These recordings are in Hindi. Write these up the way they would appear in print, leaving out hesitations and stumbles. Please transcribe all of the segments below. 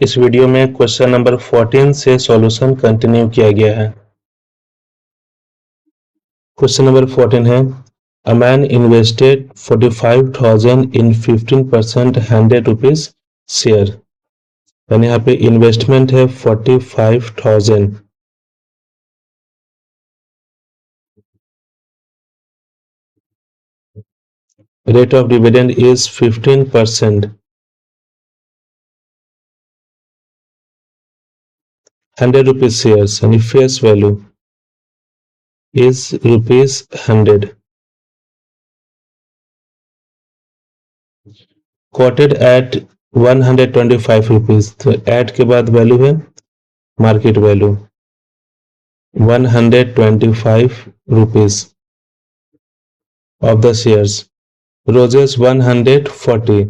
इस वीडियो में क्वेश्चन नंबर 14 से सॉल्यूशन कंटिन्यू किया गया है। क्वेश्चन नंबर 14 है a man invested 45,000 in 15% 100 rupees share. यानी यहाँ पे इन्वेस्टमेंट है 45,000। Rate of dividend is 15%। 100 rupees shares यानी face value is ₹100। Quoted at 125 rupees. तो एट के बाद वैल्यू है market value 125 rupees of the shares. Rises 140,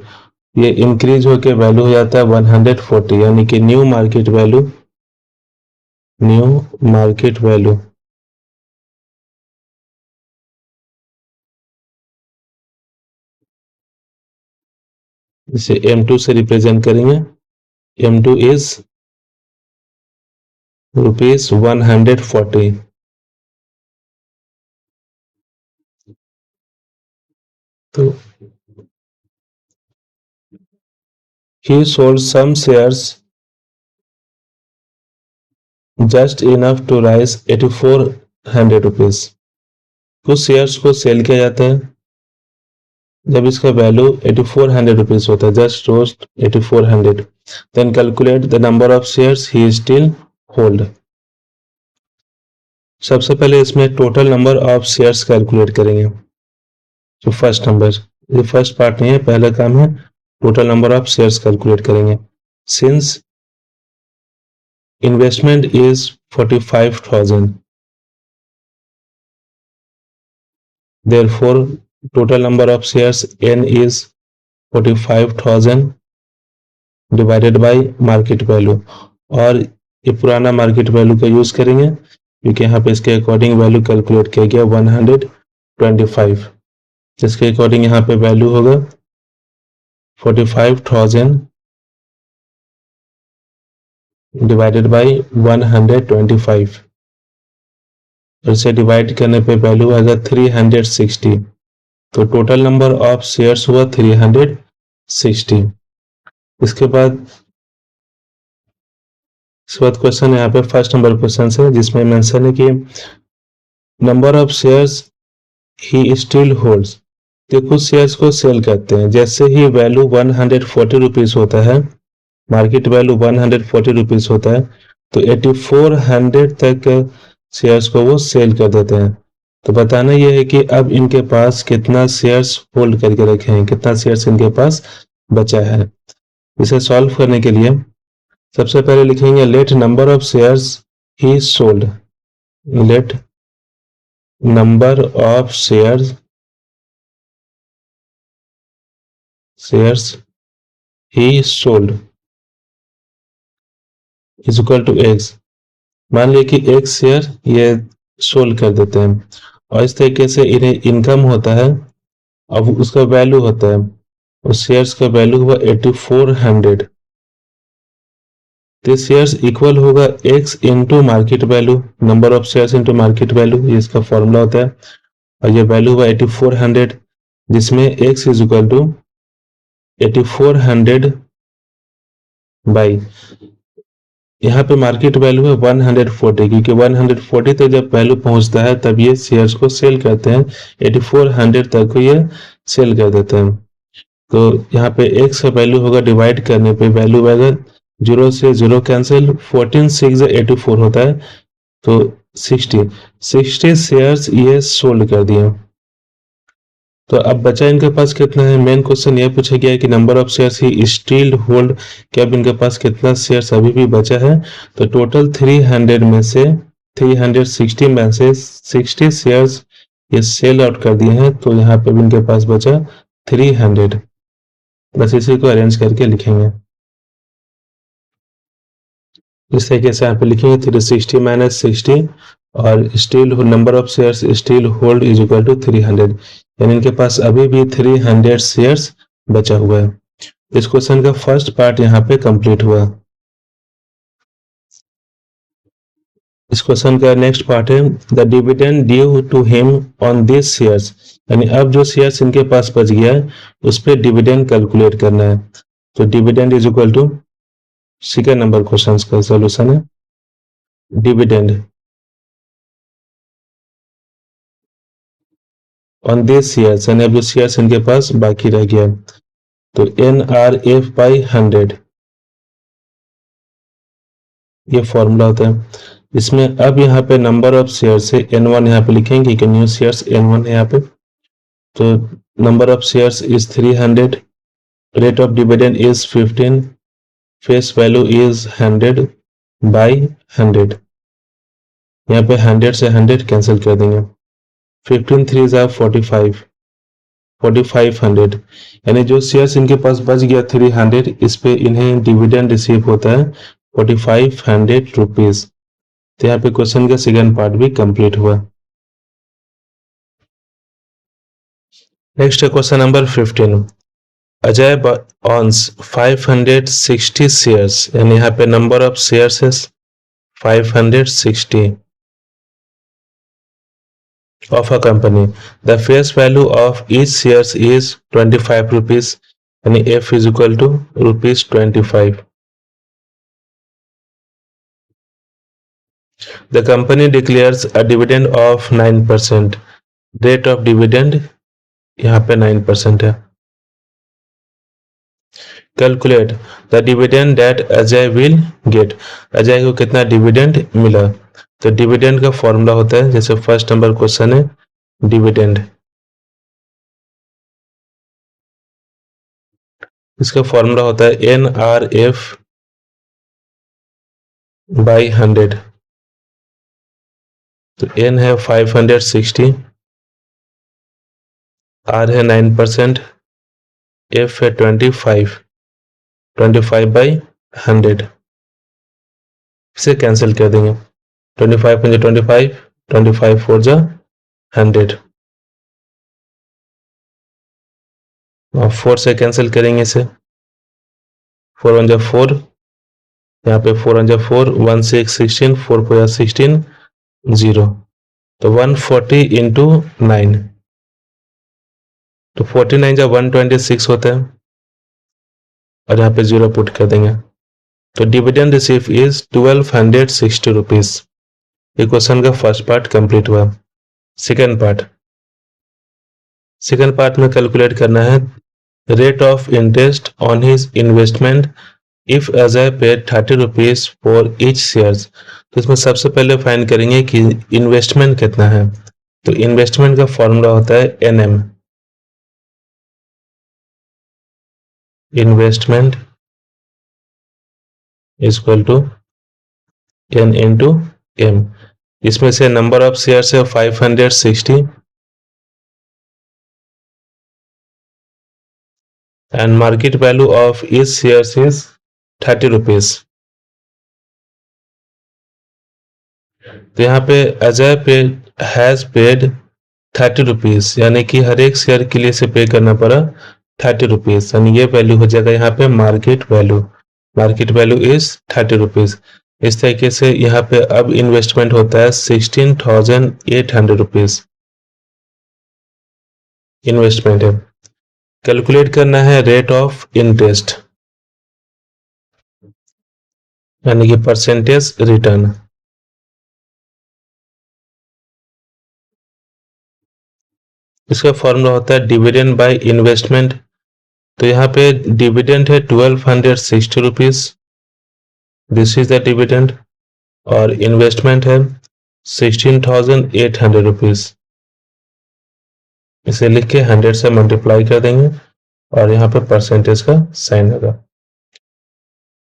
ये इंक्रीज होके वैल्यू हो जाता है 140, यानी कि न्यू मार्केट वैल्यू इसे M2 से रिप्रेजेंट करेंगे। M2 is ₹140। तो he sold some shares just enough to rise 8,400 rupees. कुछ शेयर्स को सेल किया जाता है जब इसका वैल्यू 8,400 रुपीज होता है, just rose 8,400। Then calculate the number of shares he still hold. सबसे पहले इसमें total number of shares calculate करेंगे। तो फर्स्ट नंबर, ये फर्स्ट पार्ट नहीं है, पहला काम है total number of shares calculate करेंगे। Since investment is 45,000, therefore total number of shares N is 45,000 divided by market value. और ये पुराना मार्केट वैल्यू का यूज करेंगे क्योंकि यहाँ पे इसके अकॉर्डिंग वैल्यू कैलकुलेट किया गया 125, जिसके अकॉर्डिंग यहाँ पे वैल्यू होगा 45,000 डिवाइडेड बाय 125। इसे डिवाइड करने पे वैल्यू आएगा 360। तो टोटल नंबर ऑफ शेयर्स हुआ 360। इसके बाद क्वेश्चन यहाँ पे फर्स्ट नंबर क्वेश्चन है जिसमें मेंशन है कि number of shares he still holds. तो कुछ शेयर्स को सेल करते हैं, जैसे ही वैल्यू 140 रुपीज होता है, मार्केट वैल्यू 140 रुपीज होता है, तो 8,400 तक शेयर्स को वो सेल कर देते हैं। तो बताना यह है कि अब इनके पास कितना शेयर्स होल्ड करके रखे हैं, कितना शेयर्स इनके पास बचा है। इसे सॉल्व करने के लिए सबसे पहले लिखेंगे let number of shares be sold. Let number of shares be sold is equal to x. मान लिया कि एक शेयर ये सोल्ड कर देते हैं और इस तरीके से इन्हें इनकम होता है। अब उसका वैल्यू होता है, उस शेयर्स का वैल्यू हुआ 8,400। तो शेयर्स इक्वल होगा x into market value, number of shares into market value, ये इसका फॉर्मूला होता है। और ये वैल्यू हुआ 8,400, जिसमें x is equal to 8,400 by, यहाँ पे मार्केट वैल्यू है 140, क्योंकि 140 तक जब वैल्यू पहुंचता है तब ये शेयर्स को सेल करते हैं। 8,400 तक को ये सेल कर देते हैं। तो यहाँ पे x का वैल्यू होगा, डिवाइड करने पे वैल्यू आएगा 0 से 0 कैंसिल, 14 6 84 होता है, तो 60 शेयर्स ये सोल्ड कर दिए। तो अब बचा इनके पास कितना है। मेन क्वेश्चन ये पूछा गया है कि number of shares he still hold, कि अब इनके पास कितना शेयर्स अभी भी बचा है। तो टोटल 300 में से 360 में से 60 शेयर्स ये सेल आउट कर दिए हैं, तो यहाँ पे भी इनके पास बचा 300। बस इसी को अरेंज करके लिखेंगे इस तरीके से। यहाँ पे लिखेंगे 360 माइनस 60 और still number of shares still hold is equal to 300, यानी इनके पास अभी भी 300 शेयर्स बचा हुआ है। इस क्वेश्चन का फर्स्ट पार्ट यहाँ पे कंप्लीट हुआ। इस क्वेश्चन का नेक्स्ट पार्ट है the dividend due to him on this shares, यानी अब जो शेयर्स इनके पास बच गया है उस पर डिविडेंड कैलकुलेट करना है। तो dividend is equal to, second number question का सोल्यूशन है डिविडेंड ऑन दिस शेयर्स, यानी अब जो शेयर्स इनके पास बाकी रह गया, तो NRF बाई 100 ये फॉर्मूला होता है। इसमें अब यहाँ पे नंबर ऑफ शेयर्स है N1, यहाँ पे लिखेंगे कि न्यू शेयर्स N1 है यहाँ पे, तो number of shares is 300, rate of dividend is 15, face value is 100 by 100, यहाँ पे 100 से 100 कैंसिल कर देंगे, 15 3 जा 45, 4500, यानी जो शेयर्स इनके पास बच गया 300, इस पे इन्हें डिविडेंड रिसीव होता है 4500 रुपीज। तो यहाँ पे क्वेश्चन का सेकंड पार्ट भी कंप्लीट हुआ। नेक्स्ट है क्वेश्चन नंबर 15, अजय ऑन्स 560 शेयर्स, यानी यहाँ पे नंबर ऑफ शेयर्स है 560 of a company. The face value of each shares is 25 rupees, यानी F is equal to rupees 25. The company declares a dividend of 9%. Rate of dividend यहाँ पे 9% है। Calculate the dividend that Ajay will get. Ajay को कितना डिविडेंड मिला? तो डिविडेंड का फॉर्मूला होता है, जैसे फर्स्ट नंबर क्वेश्चन है डिविडेंड, इसका फॉर्मूला होता है NRF बाई 100। तो N है 560, R है 9%, F है 25, 25 बाई 100, इसे कैंसिल कर देंगे, 25 पंजे 25, 25 4 जा 100, और 4 से कैंसिल करेंगे इसे, 4 1 जा 4, यहाँ पे 4 1 जा 4, 1 6 16, 4 4 जा 16, 0, तो 140 इंटू 9, तो 49 जा 126 होता है, और यहाँ पे 0 पुट कर देंगे, तो डिविडेंड रिसीव इज 1260 रुपीज। ये क्वेश्चन का फर्स्ट पार्ट कंप्लीट हुआ। सेकंड पार्ट में कैलकुलेट करना है rate of interest on his investment if Ajay paid 30 rupees for each shares. तो इसमें सबसे पहले फाइंड करेंगे कि इन्वेस्टमेंट कितना है। तो इन्वेस्टमेंट का फॉर्मूला होता है NM, investment is equal to N into M। इसमें से नंबर ऑफ शेयर्स है 560 and market value of each shares is 30 rupees। तो यहाँ पे अजय पे हैज पेड 30 रुपीज, यानी कि हर एक शेयर के लिए से पे करना पड़ा 30 रुपीज, यानी ये वैल्यू हो जाएगा यहाँ पे मार्केट वैल्यू इज 30 रुपीज। इस तरीके से यहाँ पे अब इन्वेस्टमेंट होता है 16,800 रुपीज इन्वेस्टमेंट है। कैलकुलेट करना है रेट ऑफ इंटरेस्ट, यानी कि परसेंटेज रिटर्न। इसका फॉर्मूला होता है डिविडेंड बाय इन्वेस्टमेंट। तो यहाँ पे डिविडेंड है 1260 rupees, this is the dividend, और इन्वेस्टमेंट है 16,800 रुपीज। इसे लिख के 100 से मल्टीप्लाई कर देंगे और यहाँ पे परसेंटेज का साइन होगा।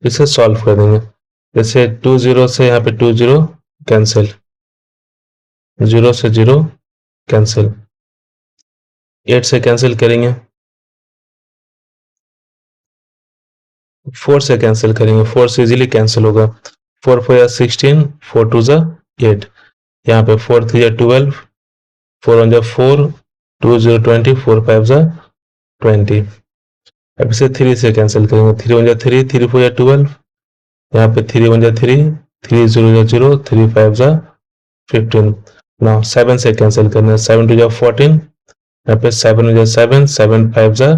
इसे सॉल्व कर देंगे, जैसे 20 से यहाँ पे 20 कैंसिल, 0 से 0 कैंसिल, 8 से कैंसिल करेंगे, 4 से कैंसिल करेंगे, 4 से इजीली कैंसिल होगा, 4 4 या 16, 4 2 जा 8, यहाँ पे 4 3 या 12, 4 1 जा 4, 2 0 20, 4 5 जा 20। अब इसे 3 से कैंसिल करेंगे, 3 1 जा 3, 3 4 या 12, यहाँ पे 3 1 जा 3, 3 0 0 3 5 जा 15। नाउ 7 से कैंसिल करना है, 7 2 जा 14, यहाँ पे 7 हो जा 7, 7 5 जा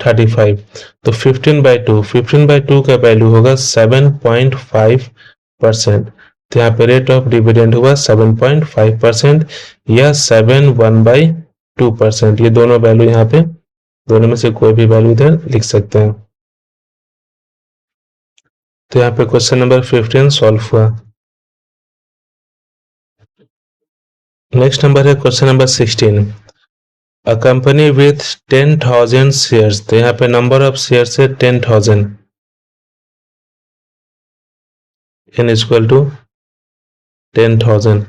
35। तो 15/2 का वैल्यू होगा 7.5%। तो यहाँ पे रेट ऑफ डिविडेंड हुआ 7.5% या 7/1/2%। ये दोनों वैल्यू यहाँ पे, दोनों में से कोई भी वैल्यू इधर लिख सकते हैं। तो यहाँ पे क्वेश्चन नंबर 15 सॉल्व हुआ। नेक्स्ट नंबर है question number 16। A company with 10,000 shares. तो यहाँ पे नंबर ऑफ शेयर्स है 10,000। n equal to 10,000।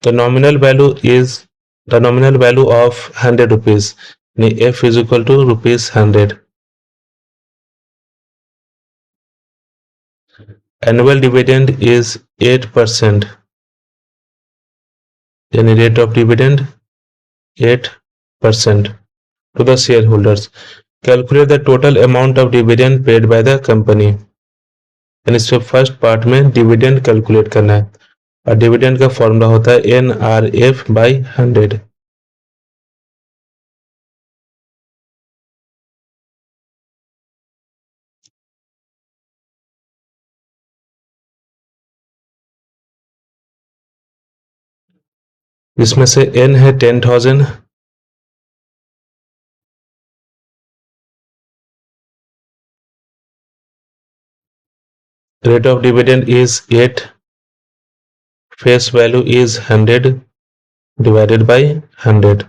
The nominal value is the nominal value of 100 rupees. F is equal to rupees 100. Annual dividend is 8%. Any rate of dividend 8% to the shareholders. Calculate the total amount of dividend paid by the company. यानी इसमें फर्स्ट पार्ट में डिविडेंड कैलकुलेट करना है और डिविडेंड का फॉर्मूला होता है NRF/100। इसमें से n है 10,000, rate of dividend is 8, face value is 100 divided by 100।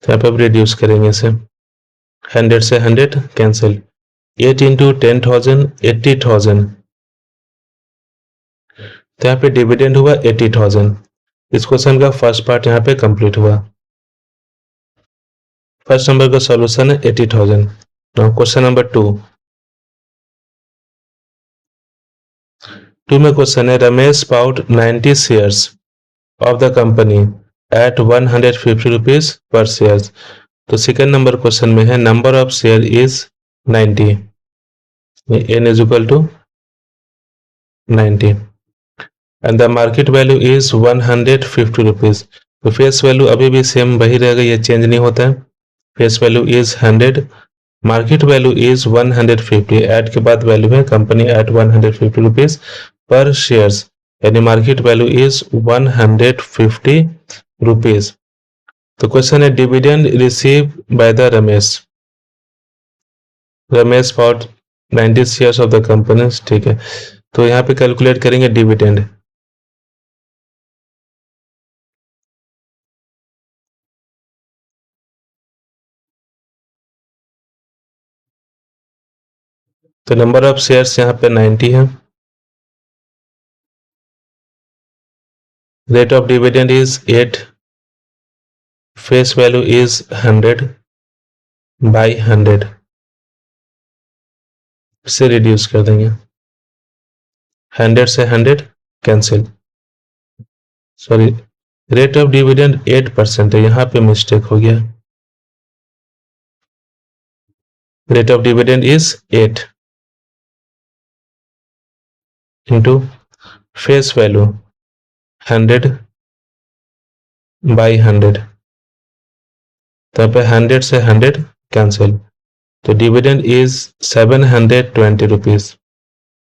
यहाँ पे अब रिड्यूस करेंगे इसे, 100 से 100 कैंसिल, 8 इंटू 10,000 80,000। तो यहाँ पे डिविडेंड हुआ 80,000। इस क्वेश्चन का फर्स्ट पार्ट यहाँ पे कंप्लीट हुआ। फर्स्ट नंबर का सॉल्यूशन है 80,000। क्वेश्चन नंबर 2 में क्वेश्चन है Ramesh bought 90 shares of the company at 150 rupees per share. तो सेकेंड नंबर क्वेश्चन में है number of share is 90, n is equal to 90 and the market value is 150 rupees. तो फेस वैल्यू अभी भी सेम वही रहेगा, ये चेंज नहीं होता है। Face value is 100, market value is 150, add के बाद वैल्यू है company at 150 rupees per shares, यानी मार्केट वैल्यू इज 150 रुपीज। तो क्वेश्चन है dividend receive by the Ramesh bought 90 shares of the company. ठीक है, तो यहाँ पे कैलकुलेट करेंगे डिविडेंड। तो नंबर ऑफ शेयर्स यहाँ पे 90 है, rate of dividend is 8, face value is 100 by 100 से रिड्यूस कर देंगे, 100 से 100 cancel. Sorry, rate of dividend 8% है, यहाँ पे मिस्टेक हो गया। Rate of dividend is 8 into face value 100 by 100। तो यहाँ पे 100 से 100 कैंसिल, तो डिविडेंड इज 720 रुपीज।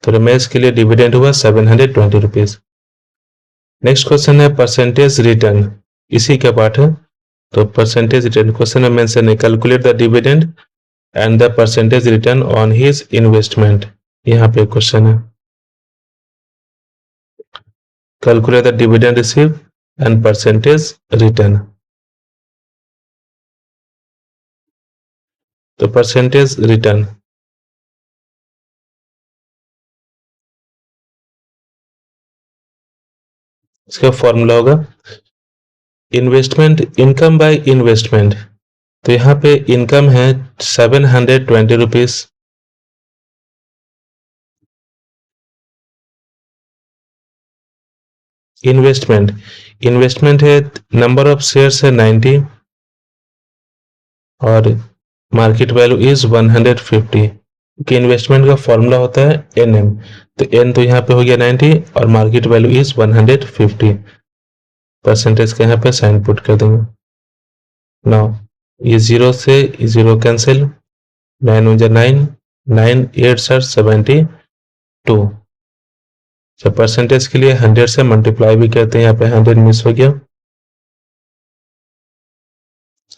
तो रमेश के लिए डिविडेंड हुआ 720 रुपीज। नेक्स्ट क्वेश्चन है परसेंटेज रिटर्न, इसी का पार्ट है। तो परसेंटेज रिटर्न क्वेश्चन में मेंशन है calculate the dividend and the percentage return on his investment. यहाँ पे क्वेश्चन है calculate the dividend receive and percentage return. तो परसेंटेज रिटर्न इसका फॉर्मूला होगा इन्वेस्टमेंट इनकम बाय इन्वेस्टमेंट। तो यहाँ पे इनकम है 720 रुपीज, इन्वेस्टमेंट है नंबर ऑफ शेयर्स है 90 और मार्केट वैल्यू इज 150। कि इन्वेस्टमेंट का फॉर्मूला होता है NM, तो N तो यहाँ पे हो गया 90 और मार्केट वैल्यू इज 150, परसेंटेज का यहाँ पे साइन पुट कर देंगे। नाउ ये 0 से 0 कैंसिल, 9 1 9, 9 8 72, जब परसेंटेज के लिए 100 से मल्टीप्लाई भी करते हैं, यहाँ पे 100 मिस हो गया,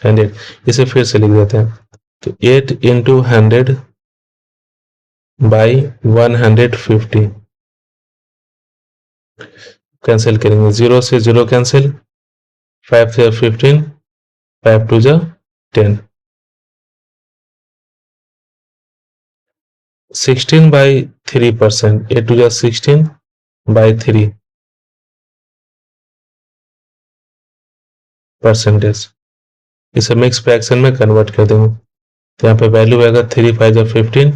100, इसे फिर से लिख देते हैं, तो 8 into 100 by 150, कैंसिल करेंगे, 0 से 0 कैंसिल, 5 से 15, 5 2 जा 10, 16 by 3%, 8 2 जा 16 by 3 परसेंटेज, इसे मिक्स फ्रैक्शन में कन्वर्ट कर देंगे, तो यहाँ पे वैल्यू आएगा 3 5 जा 15,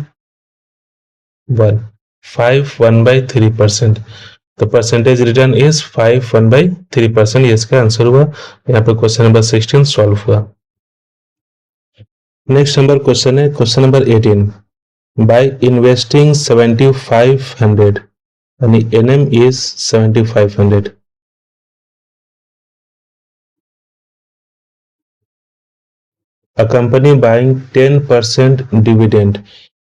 1 5 1 by 3%, तो परसेंटेज रिटर्न इज 5 1 by 3%, ये इसका आंसर हुआ। यहाँ पे क्वेश्चन नंबर 16 सॉल्व हुआ। नेक्स्ट नंबर क्वेश्चन है क्वेश्चन नंबर 18, बाय इन्वेस्टिंग 7500, यानी NM is 7500, a company buying 10% dividend,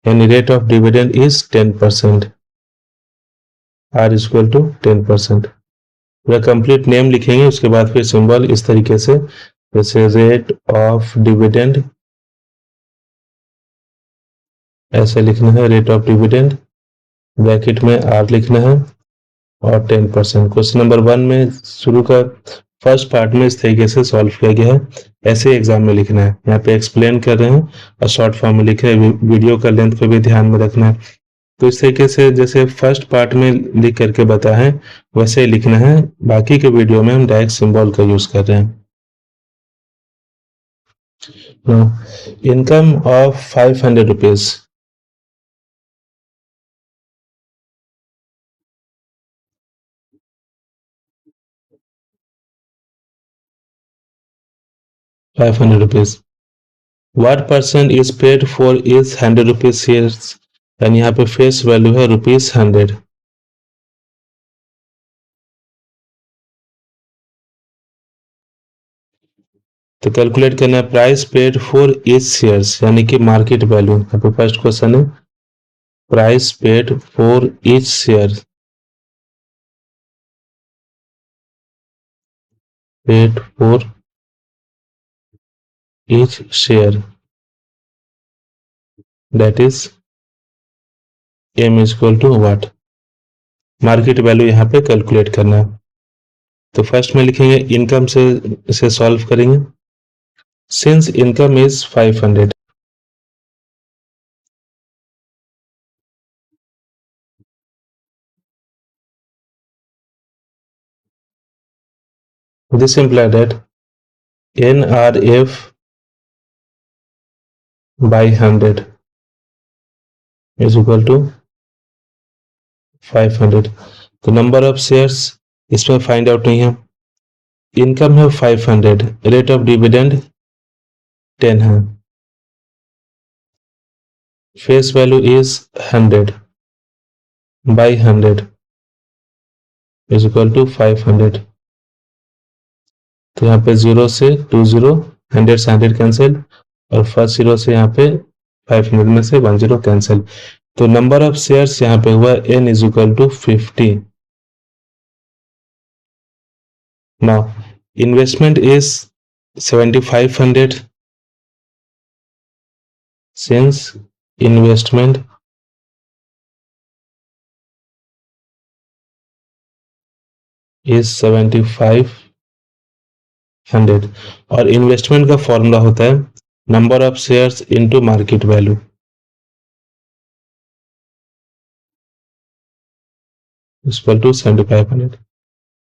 यानी rate of dividend is 10%, R is equal to 10%, पूरा कंप्लीट नेम लिखेंगे, उसके बाद फिर सिंबल इस तरीके से, जैसे रेट ऑफ डिविडेंड ऐसे लिखना है, रेट ऑफ डिविडेंड ब्रैकेट में R लिखना है और 10%। क्वेश्चन नंबर 1 में शुरू का फर्स्ट पार्ट में इस तरीके से सॉल्व किया गया है, ऐसे एग्जाम में लिखना है, यहाँ पे एक्सप्लेन कर रहे हैं और शॉर्ट फॉर्म में लिखे हैं, वीडियो का लेंथ पे भी ध्यान में रखना है। तो इस तरीके से जैसे फर्स्ट पार्ट में लिख करके बताया है वैसे ही लिखना है, बाकी के वीडियो में हम डायरेक्ट सिंबल का यूज कर रहे हैं। Income of 500 rupees, ₹500, what percent is paid for is 100 rupees shares, यानी यहाँ पे फेस वैल्यू है ₹100, तो कैलकुलेट करना है price paid for each shares, यानी कि मार्केट वैल्यू। यहाँ पे फर्स्ट क्वेश्चन है price paid for each share, paid for each share, that is M is equal to what, market value यहाँ पे कैलकुलेट करना है। तो फर्स्ट में लिखेंगे इनकम से इसे सॉल्व करेंगे, since income is 500, this imply that NRF by 100 is equal to 500, तो नंबर ऑफ शेयर्स इसमें फाइंड आउट नहीं है, इनकम है 500, रेट ऑफ डिविडेंड 10 है, face value is 100 by 100 is equal to 500, तो यहाँ पे 0 से 20, 100 से 100 कैंसिल और फर्स्ट 0 से यहाँ पे 500 में से 10 कैंसिल, तो नंबर ऑफ शेयर्स यहाँ पे हुआ N is equal to 50। Now investment is 7500, since investment is 7500 और इन्वेस्टमेंट का फॉर्मूला होता है number of shares into market value, equal to 7500।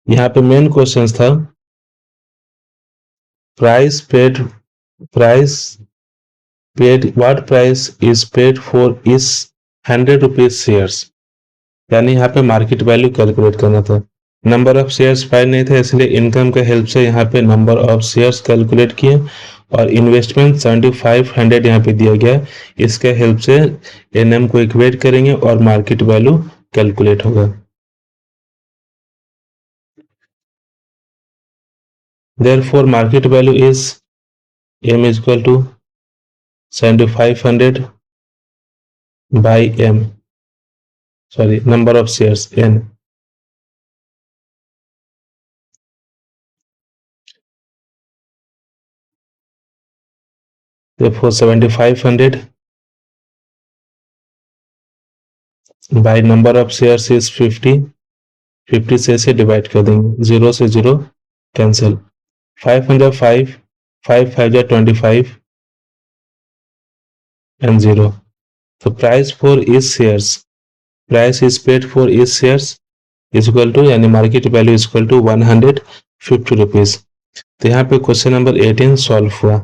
यहाँ पे मेन क्वेश्चन था price paid what price is paid for इस 100 रुपीज शेयर्स, यानी यहाँ पे मार्केट वैल्यू कैलकुलेट करना था, नंबर ऑफ शेयर्स फाइंड नहीं था, इसलिए इनकम के हेल्प से यहाँ पे नंबर ऑफ शेयर्स कैलकुलेट किए और इन्वेस्टमेंट 7500 यहाँ पे दिया गया है। इसके हेल्प से एनएम को इक्वेट करेंगे और मार्केट वैल्यू कैलकुलेट होगा। Therefore market value is M is equal to 7500 by M, sorry, number of shares N. Therefore 7500 by number of shares is 50, 50 से इसे डिवाइड कर देंगे, 0 से 0 cancel, 505, 5 5 25 and 0. So price for each shares, price is paid for each shares is equal to, यानी market value is equal to 150 rupees. तो यहाँ पे क्वेश्चन नंबर 18 सॉल्व हुआ।